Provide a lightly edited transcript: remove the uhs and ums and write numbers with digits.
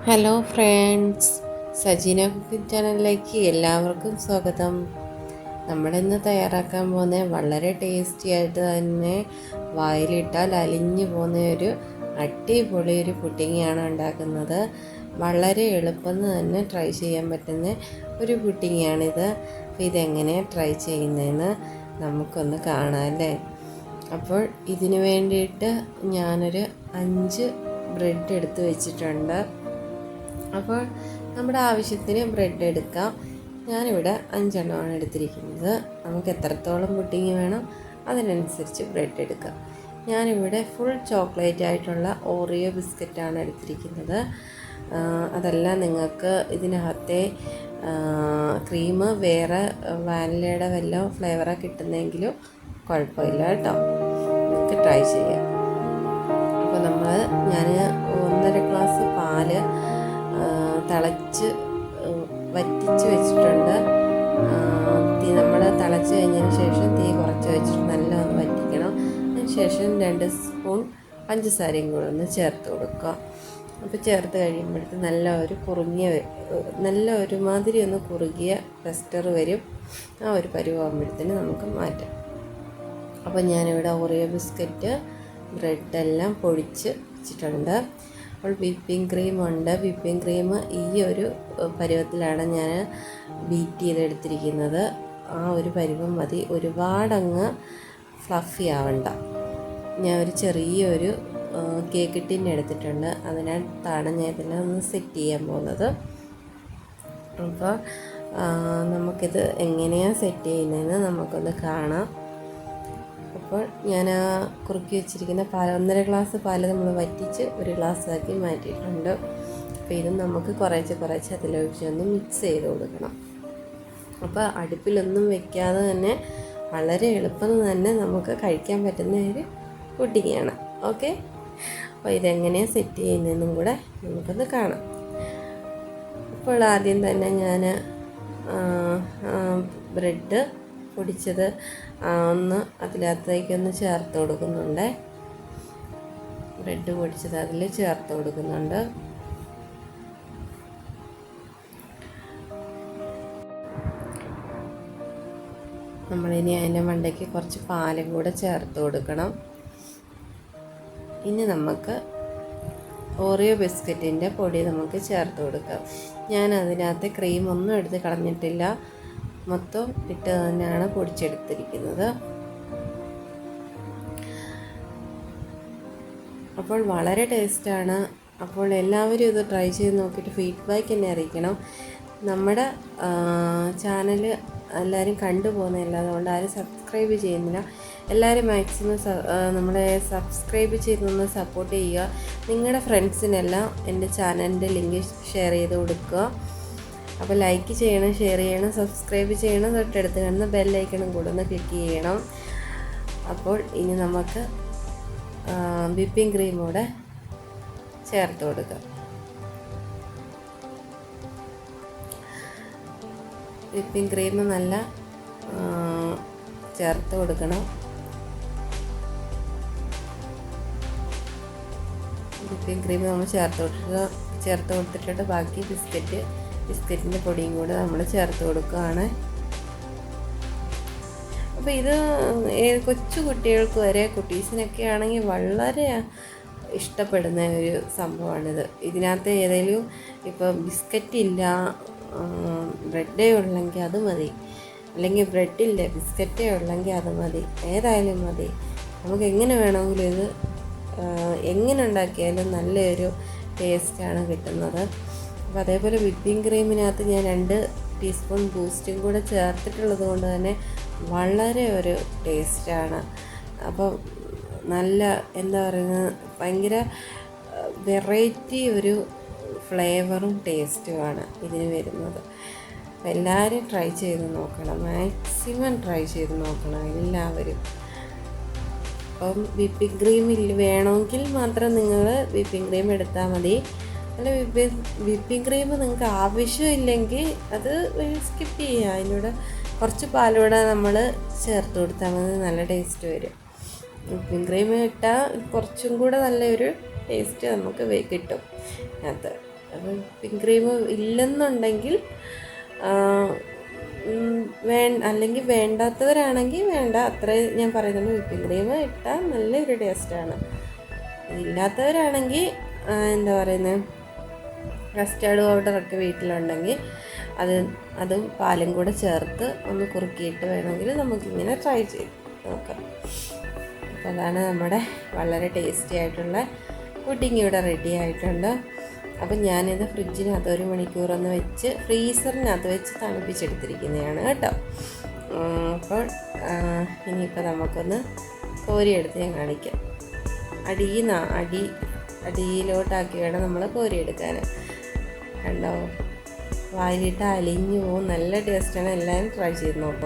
Hello friends, Sajina cooking ചാനലിലേക്ക് എല്ലാവർക്കും സ്വാഗതം. നമ്മളിന്ന് തയ്യാറാക്കാൻ പോകുന്ന വളരെ ടേസ്റ്റി ആയിട്ട് തന്നെ വായിലിട്ടാൽ അലിഞ്ഞു പോകുന്ന ഒരു അടിപൊളി ഒരു പുഡിങ്ങാണ് ഉണ്ടാക്കുന്നത്. വളരെ എളുപ്പം തന്നെ ട്രൈ ചെയ്യാൻ പറ്റുന്ന ഒരു പുഡിങ്ങാണിത്. അപ്പോൾ ഇതെങ്ങനെ ട്രൈ ചെയ്യുന്നതെന്ന് നമുക്കൊന്ന് കാണാം അല്ലേ. അപ്പോൾ ഇതിനു വേണ്ടിയിട്ട് ഞാനൊരു 5 ബ്രെഡ് എടുത്ത് വെച്ചിട്ടുണ്ട്. അപ്പോൾ നമ്മുടെ ആവശ്യത്തിന് ബ്രെഡ് എടുക്കാം. ഞാനിവിടെ 5 എണ്ണമാണ് എടുത്തിരിക്കുന്നത്. നമുക്ക് എത്രത്തോളം പുഡിങ് വേണം അതിനനുസരിച്ച് ബ്രെഡ് എടുക്കാം. ഞാനിവിടെ ഫുൾ ചോക്ലേറ്റ് ആയിട്ടുള്ള ഓറിയോ ബിസ്ക്കറ്റാണ് എടുത്തിരിക്കുന്നത്. അതല്ല, നിങ്ങൾക്ക് ഇതിനകത്തെ ക്രീം വേറെ വാനിലയുടെ വല്ല ഫ്ലേവറൊക്കെ കിട്ടുന്നെങ്കിലും കുഴപ്പമില്ല കേട്ടോ, നിങ്ങൾക്ക് ട്രൈ ചെയ്യാം. അപ്പോൾ ഞാൻ 1.5 ഗ്ലാസ് പാല് തിളച്ച് വറ്റിച്ച് വെച്ചിട്ടുണ്ട്. നമ്മൾ തിളച്ച് കഴിഞ്ഞതിന് ശേഷം തീ കുറച്ച് വെച്ചിട്ട് നല്ലൊന്ന് വറ്റിക്കണം. അതിന് ശേഷം 2 സ്പൂൺ പഞ്ചസാരയും കൂടെ ഒന്ന് ചേർത്ത് കൊടുക്കുക. അപ്പോൾ ചേർത്ത് കഴിയുമ്പോഴത്തേക്ക് നല്ല ഒരുമാതിരി ഒന്ന് കുറുകിയ ടെക്സ്ചർ വരും. ആ ഒരു പരുവാകുമ്പോഴത്തേന് നമുക്ക് മാറ്റാം. അപ്പോൾ ഞാനിവിടെ ഓറിയോ ബിസ്ക്കറ്റ് ബ്രെഡെല്ലാം പൊടിച്ച് വെച്ചിട്ടുണ്ട്. അപ്പോൾ വിപ്പിംഗ് ക്രീമുണ്ട്. വിപ്പിംഗ് ക്രീം ഈ ഒരു പരുവത്തിലാണ് ഞാൻ ബീറ്റ് ചെയ്തെടുത്തിരിക്കുന്നത്. ആ ഒരു പരുവം മതി, ഒരുപാടങ്ങ് ഫ്ലഫി ആവണ്ട. ഞാൻ ഒരു ചെറിയൊരു കേക്ക് ടിൻ എടുത്തിട്ടുണ്ട്. അതിനകത്താണ് ഞാൻ ഇതെല്ലാം ഒന്ന് സെറ്റ് ചെയ്യാൻ പോകുന്നത്. അപ്പോൾ നമുക്കിത് എങ്ങനെയാണ് സെറ്റ് ചെയ്യുന്നതെന്ന് നമുക്കൊന്ന് കാണാം. അപ്പോൾ ഞാൻ ആ കുറുക്കി വെച്ചിരിക്കുന്ന പാൽ 1.5 ഗ്ലാസ് പാല് നമ്മൾ വറ്റിച്ച് 1 ഗ്ലാസ്സാക്കി മാറ്റിയിട്ടുണ്ട്. അപ്പോൾ ഇത് നമുക്ക് കുറേശ്ശെ അതിലൊഴിച്ചൊന്ന് മിക്സ് ചെയ്ത് കൊടുക്കണം. അപ്പോൾ അടുപ്പിലൊന്നും വെക്കാതെ തന്നെ വളരെ എളുപ്പം തന്നെ നമുക്ക് കഴിക്കാൻ പറ്റുന്ന ഒരു പുഡിങ്ങാണ്. ഓക്കെ, അപ്പോൾ ഇതെങ്ങനെയാണ് സെറ്റ് ചെയ്യുന്നതെന്നും കൂടെ നമുക്കൊന്ന് കാണാം. അപ്പോൾ ആദ്യം തന്നെ ഞാൻ ബ്രെഡ് പൊടിച്ചത് ഒന്ന് അതിനകത്തേക്കൊന്ന് ചേർത്ത് കൊടുക്കുന്നുണ്ട്. ബ്രെഡ് പൊടിച്ചത് അതിൽ ചേർത്ത് കൊടുക്കുന്നുണ്ട്. നമ്മളിനി അതിൻ്റെ മണ്ടയ്ക്ക് കുറച്ച് പാലും കൂടെ ചേർത്ത് കൊടുക്കണം. ഇനി നമുക്ക് ഓറിയോ ബിസ്ക്കറ്റിൻ്റെ പൊടി നമുക്ക് ചേർത്ത് കൊടുക്കാം. ഞാൻ അതിനകത്ത് ക്രീം ഒന്നും എടുത്ത് കളഞ്ഞിട്ടില്ല, മൊത്തം ഇട്ട് തന്നെയാണ് പൊടിച്ചെടുത്തിരിക്കുന്നത്. അപ്പോൾ വളരെ ടേസ്റ്റാണ്. അപ്പോൾ എല്ലാവരും ഇത് ട്രൈ ചെയ്ത് നോക്കിയിട്ട് ഫീഡ്ബാക്ക് എന്നെ അറിയിക്കണം. നമ്മുടെ ചാനൽ എല്ലാവരും കണ്ടുപോകുന്നില്ല, അതുകൊണ്ട് ആരും സബ്സ്ക്രൈബ് ചെയ്യുന്നില്ല. എല്ലാവരും മാക്സിമം നമ്മളെ സബ്സ്ക്രൈബ് ചെയ്തൊന്ന് സപ്പോർട്ട് ചെയ്യുക. നിങ്ങളുടെ ഫ്രണ്ട്സിനെല്ലാം എൻ്റെ ചാനലിൻ്റെ ലിങ്ക് ഷെയർ ചെയ്ത് കൊടുക്കുക. അപ്പോൾ ലൈക്ക് ചെയ്യണം, ഷെയർ ചെയ്യണം, സബ്സ്ക്രൈബ് ചെയ്യണം. തൊട്ടടുത്ത് കാണുന്ന ബെല്ലൈക്കണും കൂടെ ഒന്ന് ക്ലിക്ക് ചെയ്യണം. അപ്പോൾ ഇനി നമുക്ക് വിപ്പിംഗ് ക്രീം കൂടെ ചേർത്ത് കൊടുക്കാം. വിപ്പിംഗ് ക്രീം നല്ല ചേർത്ത് കൊടുക്കണം. വിപ്പിംഗ് ക്രീം നമ്മൾ ചേർത്ത് കൊടുത്തിട്ട് ബാക്കി ബിസ്ക്കറ്റിൻ്റെ പൊടിയും കൂടെ നമ്മൾ ചേർത്ത് കൊടുക്കുകയാണ്. അപ്പോൾ ഇത് കൊച്ചു കുട്ടികൾക്ക് വരെ, കുട്ടീസിനൊക്കെ ആണെങ്കിൽ വളരെ ഇഷ്ടപ്പെടുന്ന ഒരു സംഭവമാണിത്. ഇതിനകത്ത് ഏതെങ്കിലും ഇപ്പോൾ ബിസ്ക്കറ്റ് ഇല്ല, ബ്രെഡേ ഉള്ളെങ്കിൽ അത് മതി, അല്ലെങ്കിൽ ബ്രെഡില്ല ബിസ്ക്കറ്റേ ഉള്ളെങ്കിൽ അത് മതി, ഏതായാലും മതി. നമുക്ക് എങ്ങനെ വേണമെങ്കിലും ഇത് എങ്ങനെ ഉണ്ടാക്കിയാലും നല്ലൊരു ടേസ്റ്റാണ് കിട്ടുന്നത്. അപ്പോൾ അതേപോലെ വിപ്പിംഗ് ക്രീമിനകത്ത് ഞാൻ 2 ടീസ്പൂൺ ബൂസ്റ്റും കൂടെ ചേർത്തിട്ടുള്ളത് കൊണ്ട് തന്നെ വളരെ ഒരു ടേസ്റ്റാണ്. അപ്പോൾ നല്ല എന്താ പറയുന്നത്, ഭയങ്കര വെറൈറ്റി ഒരു ഫ്ലേവറും ടേസ്റ്റുമാണ് ഇതിന് വരുന്നത്. അപ്പോൾ എല്ലാവരും ട്രൈ ചെയ്ത് നോക്കണം, മാക്സിമം ട്രൈ ചെയ്ത് നോക്കണം എല്ലാവരും. അപ്പം വിപ്പിംഗ് ക്രീം വേണമെങ്കിൽ മാത്രം നിങ്ങൾ വിപ്പിംഗ് ക്രീം എടുത്താൽ മതി. അല്ല, വിപ്പിംഗ് ക്രീം നിങ്ങൾക്ക് ആവശ്യമില്ലെങ്കിൽ അത് സ്കിപ്പ് ചെയ്യുക. അതിനൂടെ കുറച്ച് പാലൂടെ നമ്മൾ ചേർത്ത് കൊടുത്താൽ മതി, നല്ല ടേസ്റ്റ് വരും. വിപ്പിംഗ് ക്രീം ഇട്ടാൽ കുറച്ചും കൂടെ നല്ലൊരു ടേസ്റ്റ് നമുക്ക് കിട്ടും. അത് അപ്പോൾ വിപ്പിംഗ് ക്രീം ഇല്ലെന്നുണ്ടെങ്കിൽ അല്ലെങ്കിൽ വേണ്ടാത്തവരാണെങ്കിൽ വേണ്ട, അത്രയും ഞാൻ പറയുന്നുള്ളൂ. വിപ്പിംഗ് ക്രീം ഇട്ടാൽ നല്ലൊരു ടേസ്റ്റാണ്. ഇല്ലാത്തവരാണെങ്കിൽ എന്താ പറയുന്നത്, കസ്റ്റാർഡ് പൗഡറൊക്കെ വീട്ടിലുണ്ടെങ്കിൽ അതും പാലും കൂടെ ചേർത്ത് ഒന്ന് കുറുക്കിയിട്ട് വേണമെങ്കിൽ നമുക്കിങ്ങനെ ട്രൈ ചെയ്ത് നോക്കാം. അപ്പോൾ അതാണ് നമ്മുടെ വളരെ ടേസ്റ്റി ആയിട്ടുള്ള പുഡിങ് ഇവിടെ റെഡി ആയിട്ടുണ്ട്. അപ്പം ഞാനിത് ഫ്രിഡ്ജിനകത്ത് 1 മണിക്കൂറൊന്ന് വെച്ച് ഫ്രീസറിനകത്ത് വെച്ച് തണുപ്പിച്ചെടുത്തിരിക്കുന്നതാണ് കേട്ടോ. അപ്പോൾ ഇനിയിപ്പോൾ നമുക്കൊന്ന് കോരിയെടുത്ത് ഞാൻ കാണിക്കാം. അടിയിലോട്ടാക്കി വേണം നമ്മൾ കോരിയെടുക്കാൻ. കണ്ടോ, വായിലിട്ട് അലിഞ്ഞു പോകും. നല്ല ടേസ്റ്റാണ്. എല്ലാവരും ട്രൈ ചെയ്ത് നോക്കാം.